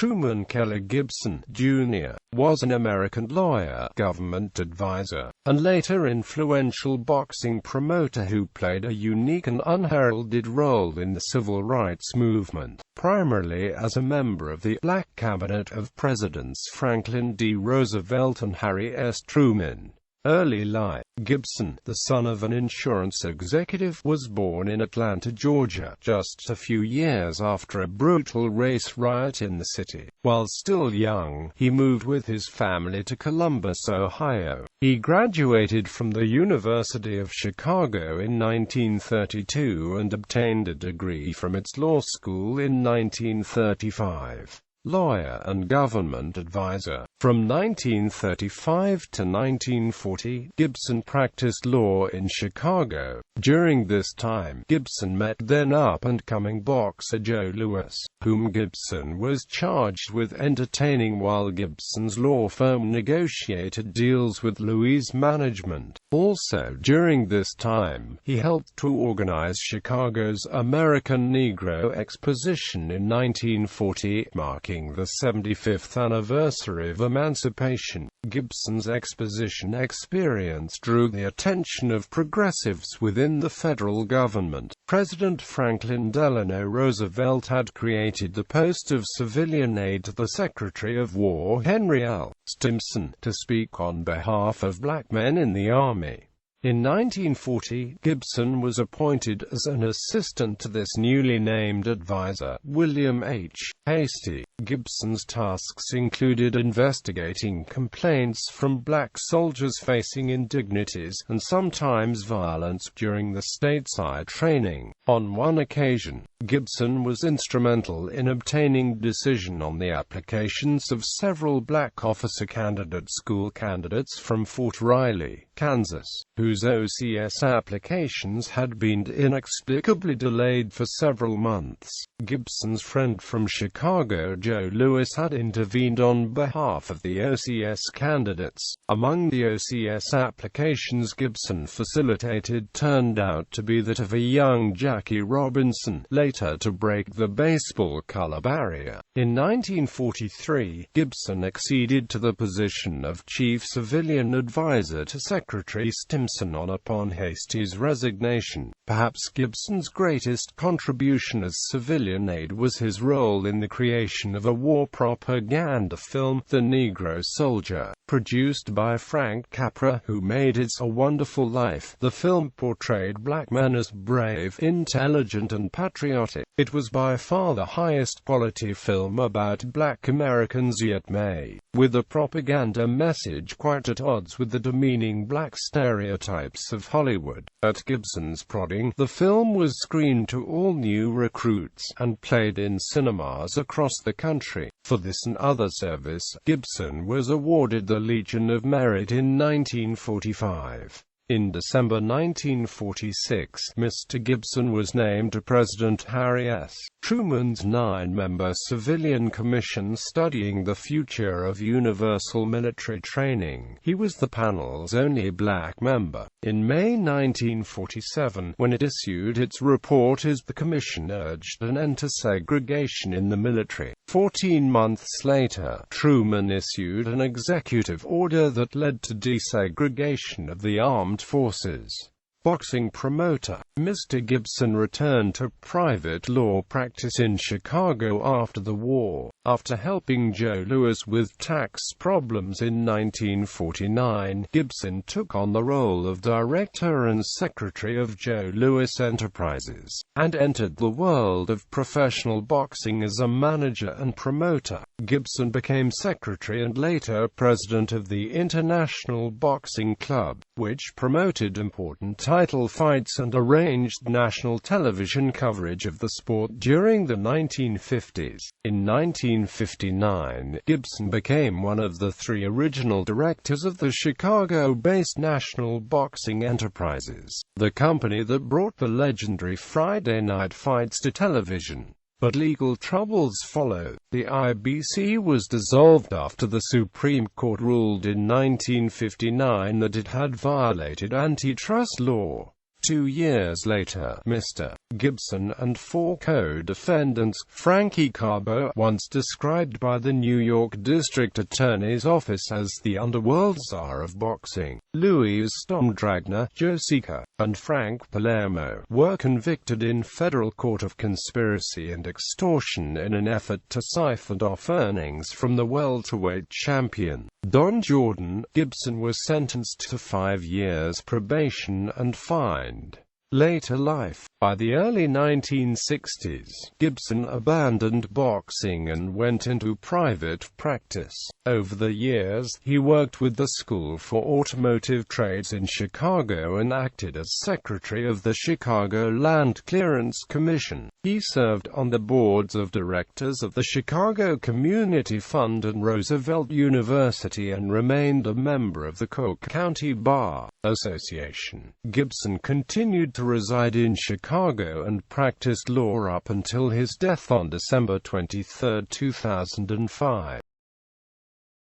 Truman Kella Gibson, Jr., was an American lawyer, government advisor, and later influential boxing promoter who played a unique and unheralded role in the civil rights movement, primarily as a member of the Black cabinet of Presidents Franklin D. Roosevelt and Harry S. Truman. Early life. Gibson, the son of an insurance executive, was born in Atlanta, Georgia, just a few years after a brutal race riot in the city. While still young, he moved with his family to Columbus, Ohio. He graduated from the University of Chicago in 1932 and obtained a degree from its law school in 1935. Lawyer and government advisor. From 1935 to 1940, Gibson practiced law in Chicago. During this time, Gibson met then up-and-coming boxer Joe Louis, whom Gibson was charged with entertaining while Gibson's law firm negotiated deals with Louis' management. Also during this time, he helped to organize Chicago's American Negro Exposition in 1940, marking the 75th anniversary of emancipation. Gibson's exposition experience drew the attention of progressives within the federal government. President Franklin Delano Roosevelt had created the post of civilian aide to the Secretary of War Henry L. Stimson to speak on behalf of black men in the Army. In 1940, Gibson was appointed as an assistant to this newly named advisor, William H. Hastie. Gibson's tasks included investigating complaints from black soldiers facing indignities and sometimes violence during the stateside training. On one occasion, Gibson was instrumental in obtaining decision on the applications of several black officer candidate school candidates from Fort Riley, Kansas, whose OCS applications had been inexplicably delayed for several months. Gibson's friend from Chicago, Joe Louis, had intervened on behalf of the OCS candidates. Among the OCS applications Gibson facilitated turned out to be that of a young Jackie Robinson, later to break the baseball color barrier. In 1943, Gibson acceded to the position of chief civilian advisor to Secretary Stimson upon Hastie's resignation. Perhaps Gibson's greatest contribution as civilian aide was his role in the creation of a war propaganda film, The Negro Soldier, produced by Frank Capra, who made It's a Wonderful Life. The film portrayed black men as brave, intelligent and patriotic. It was by far the highest quality film about black Americans yet made, with a propaganda message quite at odds with the demeaning black stereotypes of Hollywood. At Gibson's prodding, the film was screened to all new recruits, and played in cinemas across the country. For this and other service, Gibson was awarded the Legion of Merit in 1945. In December 1946, Mr. Gibson was named to President Harry S. Truman's 9-member civilian commission studying the future of universal military training. He was the panel's only black member. In May 1947, when it issued its report, the commission urged an end to segregation in the military. 14 months later, Truman issued an executive order that led to desegregation of the armed forces. Boxing promoter, Mr. Gibson returned to private law practice in Chicago after the war. After helping Joe Louis with tax problems in 1949, Gibson took on the role of director and secretary of Joe Louis Enterprises, and entered the world of professional boxing as a manager and promoter. Gibson became secretary and later president of the International Boxing Club, which promoted important title fights and arranged national television coverage of the sport during the 1950s. In 1959, Gibson became one of the 3 original directors of the Chicago-based National Boxing Enterprises, the company that brought the legendary Friday night fights to television. But legal troubles followed. The IBC was dissolved after the Supreme Court ruled in 1959 that it had violated antitrust law. 2 years later, Mr. Gibson and 4 co-defendants, Frankie Carbo, once described by the New York District Attorney's Office as the underworld czar of boxing, Louis Stomdragner, Josica, and Frank Palermo, were convicted in federal court of conspiracy and extortion in an effort to siphon off earnings from the welterweight champion. Don Jordan Gibson was sentenced to 5 years probation and fined. Later life. By the early 1960s, Gibson abandoned boxing and went into private practice. Over the years, he worked with the School for Automotive Trades in Chicago and acted as secretary of the Chicago Land Clearance Commission. He served on the boards of directors of the Chicago Community Fund and Roosevelt University and remained a member of the Cook County Bar Association. Gibson continued to reside in Chicago and practiced law up until his death on December 23, 2005.